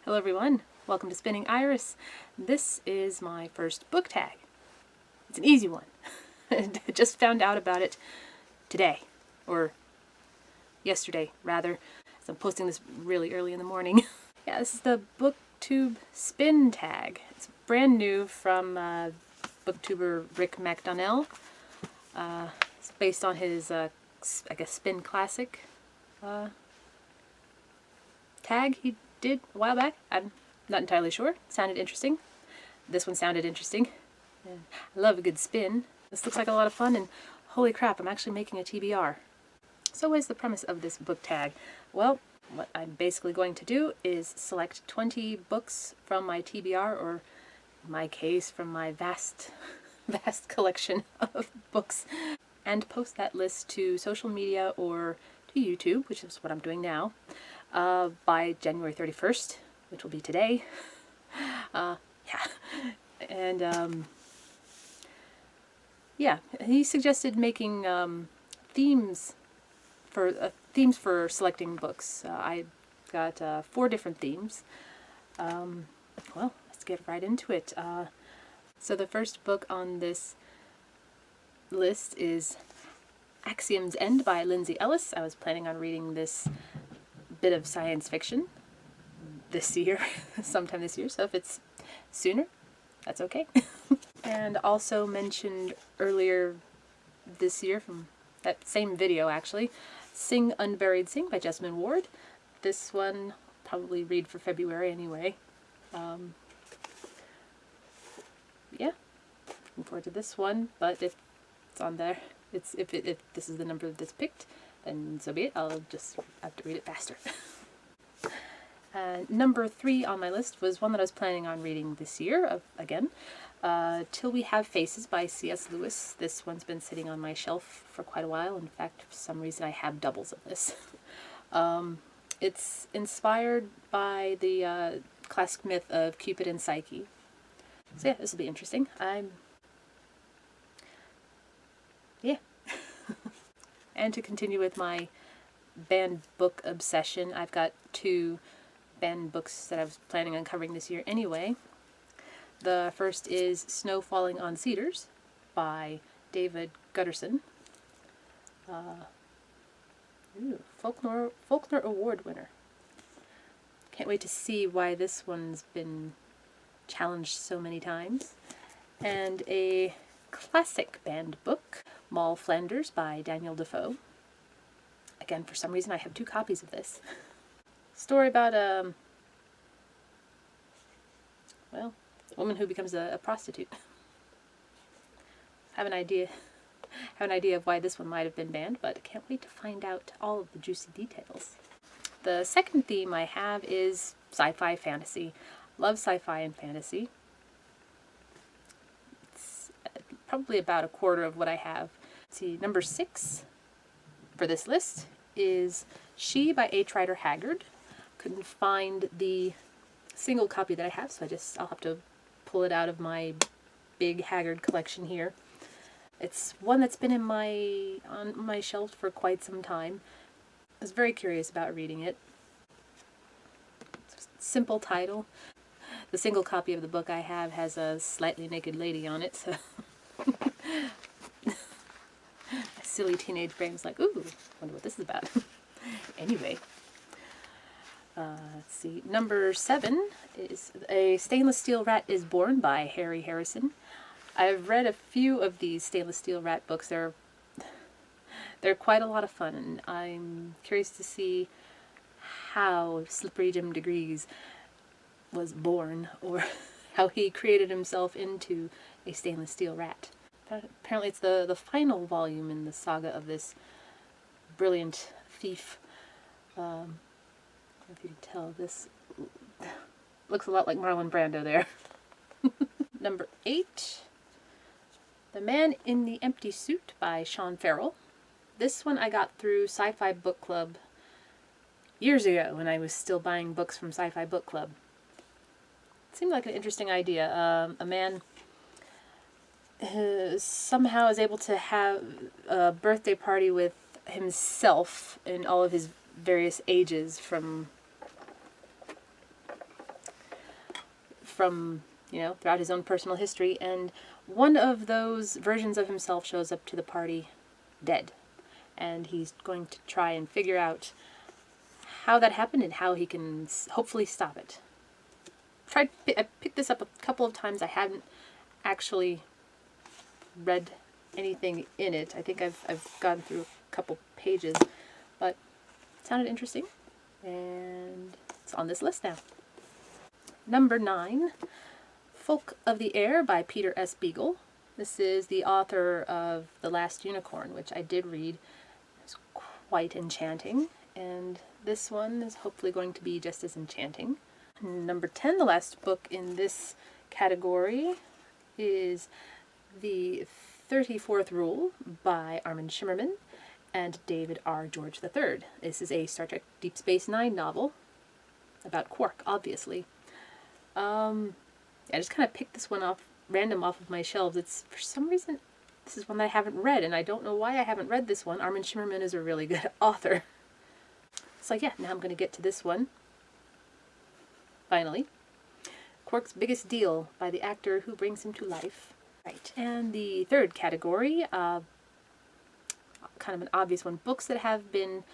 Hello everyone, welcome to Spinning Iris. This is my first book tag. It's an easy one. I just found out about it today, or yesterday rather, as I'm posting this really early in the morning. Yeah, this is the BookTube spin tag. It's brand new from booktuber Rick MacDonnell. It's based on his, I guess, spin classic tag he did a while back. I'm not entirely sure. It sounded interesting. This one sounded interesting. And I love a good spin. This looks like a lot of fun, and holy crap, I'm actually making a TBR. So what is the premise of this book tag? Well, what I'm basically going to do is select 20 books from my TBR, or in my case, from my vast collection of books, and post that list to social media or to YouTube, which is what I'm doing now, by January 31st, which will be today. And yeah, he suggested making themes for selecting books. I got 4 different themes. Well, let's get right into it. So the first book on this list is Axiom's End by Lyndsay Ellis. I was planning on reading this bit of science fiction this year, sometime this year, so if it's sooner, that's okay. And also mentioned earlier this year from that same video actually, Sing Unburied Sing by Jesmyn Ward. This one I'll probably read for February anyway. Yeah, looking forward to this one, but if it's on there, if this is the number that's picked, then so be it. I'll just have to read it faster. Number 3 on my list was one that I was planning on reading this year, again. Till We Have Faces by C.S. Lewis. This one's been sitting on my shelf for quite a while. In fact, for some reason I have doubles of this. It's inspired by the classic myth of Cupid and Psyche. So yeah, this will be interesting. Yeah. And to continue with my banned book obsession, I've got 2 banned books that I was planning on covering this year anyway. The first is Snow Falling on Cedars by Guterson. Faulkner Award winner. Can't wait to see why this one's been challenged so many times. And a classic banned book, Moll, Flanders by Defoe. Again, for some reason I have 2 copies of this. Story about a woman who becomes a prostitute. Have an idea of why this one might have been banned, but I can't wait to find out all of the juicy details. The second theme I have is Sci Fi Fantasy. Love sci-fi and fantasy. It's probably about a quarter of what I have. Let's see, number 6 for this list is She by H. Rider Haggard. Couldn't find the single copy that I have, so I'll have to pull it out of my big Haggard collection here. It's one that's been on my shelf for quite some time. I was very curious about reading it. It's a simple title. The single copy of the book I have has a slightly naked lady on it, so a silly teenage brain's like, ooh, wonder what this is about. Anyway. Let's see. Number 7 is A Stainless Steel Rat is Born by Harry Harrison. I've read a few of these Stainless Steel Rat books. They're quite a lot of fun, and I'm curious to see how Slippery Jim Degrees was born, or how he created himself into a stainless steel rat. Apparently it's the final volume in the saga of this brilliant thief. I don't know if you can tell, this looks a lot like Marlon Brando there. Number 8, The Man in the Empty Suit by Ferrell. This one I got through Sci-Fi Book Club years ago when I was still buying books from Sci-Fi Book Club. It seemed like an interesting idea. A man somehow is able to have a birthday party with himself in all of his various ages, from from, throughout his own personal history, and one of those versions of himself shows up to the party dead. And he's going to try and figure out how that happened and how he can hopefully stop it. I picked this up a couple of times. I hadn't actually read anything in it. I think I've gone through a couple pages, but it sounded interesting, and it's on this list now. Number 9, Folk of the Air by Peter S. Beagle. This is the author of The Last Unicorn, which I did read. It's quite enchanting, and this one is hopefully going to be just as enchanting. Number 10, the last book in this category, is The 34th Rule by Armin Shimmerman and David R. George III. This is a Star Trek Deep Space Nine novel about Quark, obviously. I just kind of picked this one random off of my shelves. It's, for some reason, this is one that I haven't read, and I don't know why I haven't read this one. Armin Shimmerman is a really good author. So yeah, now I'm going to get to this one. Finally, Quark's Biggest Deal by the actor who brings him to life. Right, and the third category, kind of an obvious one, books that have been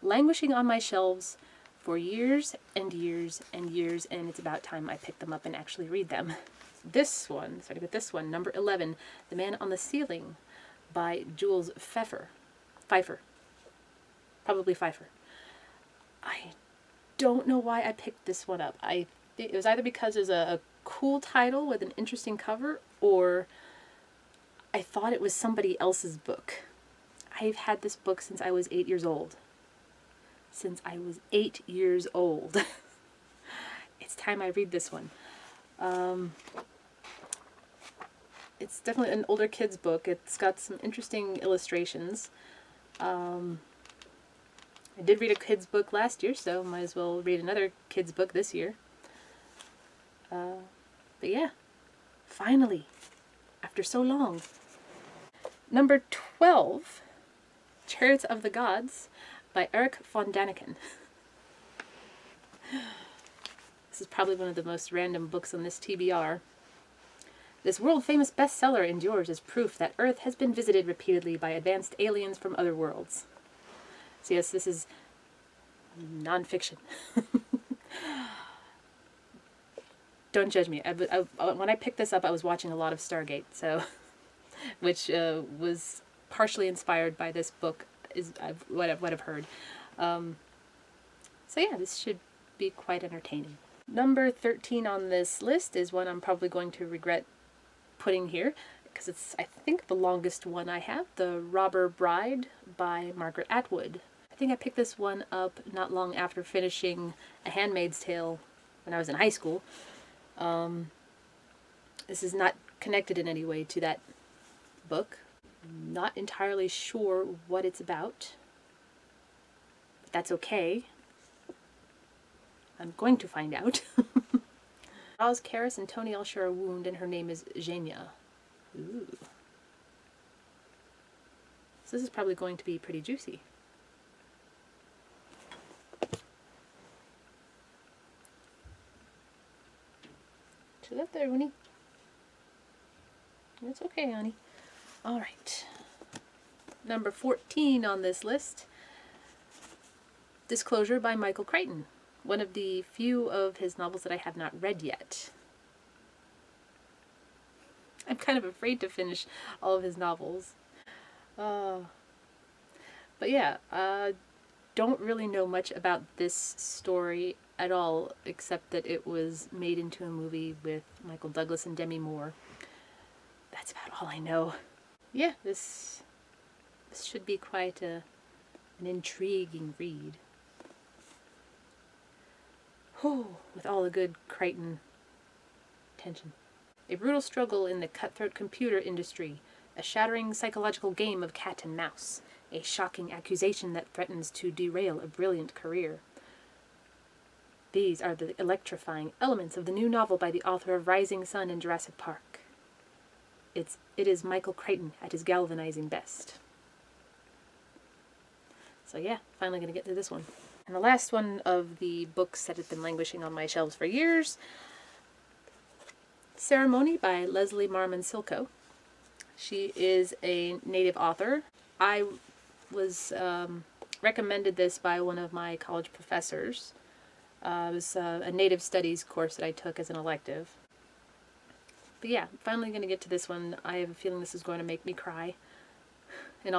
languishing on my shelves for years and years and years, and it's about time I pick them up and actually read them. This one, starting with this one, number 11, The Man on the Ceiling by Jules Feifer. Probably Feifer. I don't know why I picked this one up. It was either because there's a cool title with an interesting cover, or I thought it was somebody else's book. I've had this book since I was 8 years old. Since I was 8 years old. It's time I read this one. It's definitely an older kid's book. It's got some interesting illustrations. I did read a kid's book last year, so might as well read another kid's book this year. But yeah, finally, after so long. Number 12, Chariots of the Gods by Erich von Däniken. This is probably one of the most random books on this TBR. This world-famous bestseller endures as proof that Earth has been visited repeatedly by advanced aliens from other worlds. So yes, this is non-fiction. Don't judge me. When I picked this up, I was watching a lot of Stargate, so which was partially inspired by this book, is what I've heard. So yeah, this should be quite entertaining. Number 13 on this list is one I'm probably going to regret putting here, because it's, I think, the longest one I have, The Robber Bride by Margaret Atwood. I think I picked this one up not long after finishing A Handmaid's Tale when I was in high school. This is not connected in any way to that book. Not entirely sure what it's about, but that's okay. I'm going to find out. Roz Karras and Tony L. share a wound, and her name is Xenia. Ooh. So this is probably going to be pretty juicy. To that there, Winnie. It's okay, honey. Alright. Number 14 on this list, Disclosure by Michael Crichton. One of the few of his novels that I have not read yet. I'm kind of afraid to finish all of his novels. But yeah, don't really know much about this story at all, except that it was made into a movie with Michael Douglas and Demi Moore. That's about all I know. Yeah, this should be quite an intriguing read. With all the good Crichton tension. A brutal struggle in the cutthroat computer industry, a shattering psychological game of cat and mouse, a shocking accusation that threatens to derail a brilliant career. These are the electrifying elements of the new novel by the author of Rising Sun and Jurassic Park. It is Michael Crichton at his galvanizing best. So yeah, finally gonna get to this one. And the last one of the books that have been languishing on my shelves for years, Ceremony by Leslie Marmon Silko. She is a native author. I was recommended this by one of my college professors. It was a native studies course that I took as an elective. But yeah, finally going to get to this one. I have a feeling this is going to make me cry in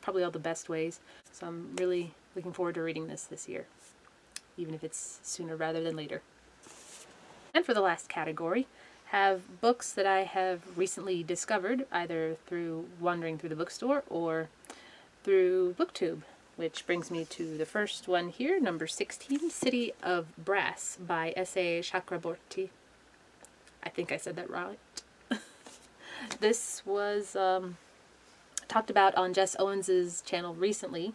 probably all the best ways. So I'm really looking forward to reading this year, even if it's sooner rather than later. And for the last category, have books that I have recently discovered, either through wandering through the bookstore or through BookTube, which brings me to the first one here, number 16, City of Brass by S.A. Chakraborty. I think I said that right. This was talked about on Jess Owens's channel recently,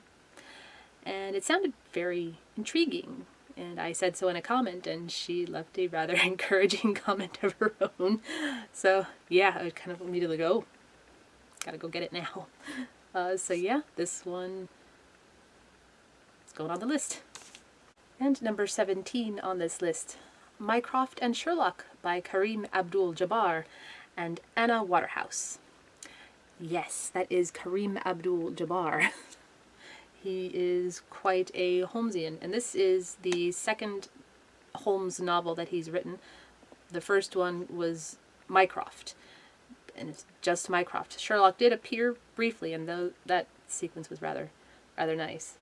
and it sounded very intriguing. And I said so in a comment, and she left a rather encouraging comment of her own. So yeah, I kind of immediately go, gotta go get it now. So yeah, this one is going on the list. And number 17 on this list, Mycroft and Sherlock by Kareem Abdul-Jabbar and Anna Waterhouse. Yes, that is Kareem Abdul-Jabbar. He is quite a Holmesian, and this is the second Holmes novel that he's written. The first one was Mycroft, and it's just Mycroft. Sherlock did appear briefly, and though that sequence was rather nice.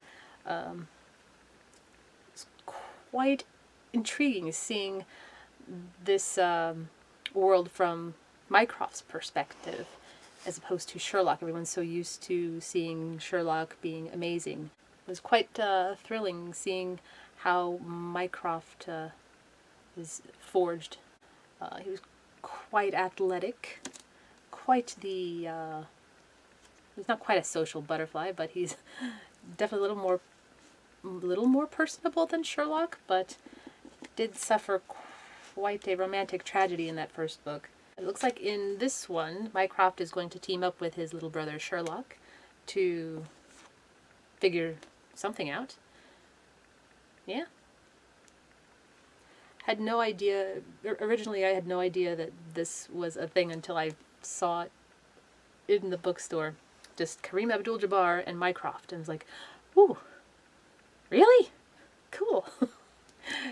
It's quite intriguing seeing this world from Mycroft's perspective, as opposed to Sherlock. Everyone's so used to seeing Sherlock being amazing. It was quite thrilling seeing how Mycroft is forged. He was quite athletic, quite the... he's not quite a social butterfly, but he's definitely a little more personable than Sherlock, but did suffer quite a romantic tragedy in that first book. It looks like in this one, Mycroft is going to team up with his little brother Sherlock to figure something out. Yeah. Had no idea, originally I had no idea that this was a thing until I saw it in the bookstore. Just Kareem Abdul-Jabbar and Mycroft. And I was like, ooh, really? Cool.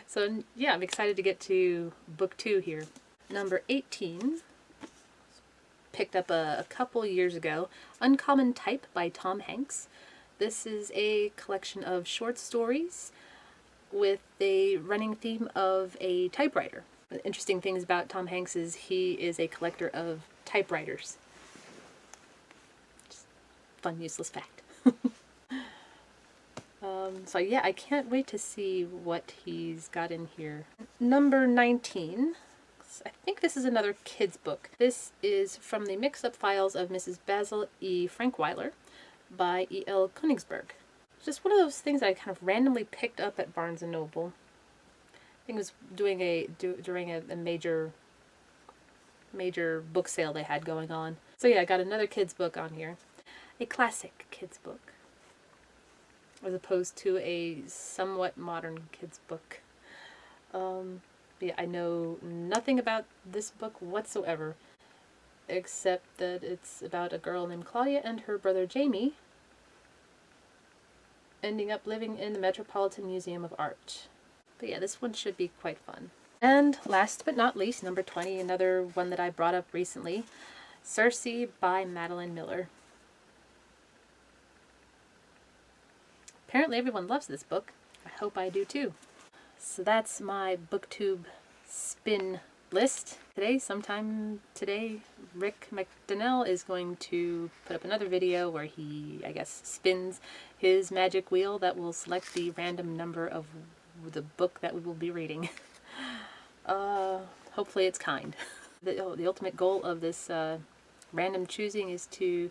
So yeah, I'm excited to get to book 2 here. Number 18, picked up a couple years ago, Uncommon Type by Tom Hanks. This is a collection of short stories with a running theme of a typewriter. The interesting things about Tom Hanks is he is a collector of typewriters. Just fun, useless fact. So yeah, I can't wait to see what he's got in here. Number 19. I think this is another kid's book. This is from the Mix-Up Files of Mrs. Basil E. Frankweiler by E.L. Königsberg. It's just one of those things that I kind of randomly picked up at Barnes & Noble. I think it was during a major book sale they had going on. So yeah, I got another kid's book on here. A classic kid's book, as opposed to a somewhat modern kid's book. Yeah, I know nothing about this book whatsoever, except that it's about a girl named Claudia and her brother Jamie ending up living in the Metropolitan Museum of Art. But yeah, this one should be quite fun. And last but not least, number 20, another one that I brought up recently, Circe by Madeline Miller. Apparently everyone loves this book. I hope I do too. So that's my BookTube spin list. Sometime today, Rick MacDonnell is going to put up another video where he, I guess, spins his magic wheel that will select the random number of the book that we will be reading. Hopefully it's kind. The ultimate goal of this random choosing is to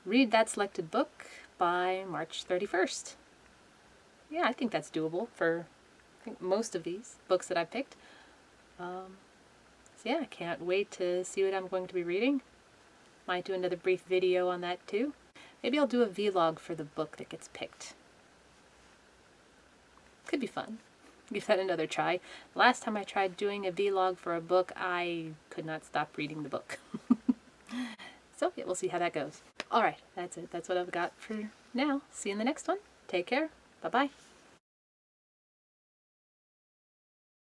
read that selected book by March 31st. Yeah, I think that's doable for most of these books that I've picked. So yeah, I can't wait to see what I'm going to be reading. Might do another brief video on that too. Maybe I'll do a vlog for the book that gets picked. Could be fun. give that another try. Last time I tried doing a vlog for a book, I could not stop reading the book. So yeah, we'll see how that goes. Alright, that's it. That's what I've got for now. See you in the next one. Take care. Bye-bye.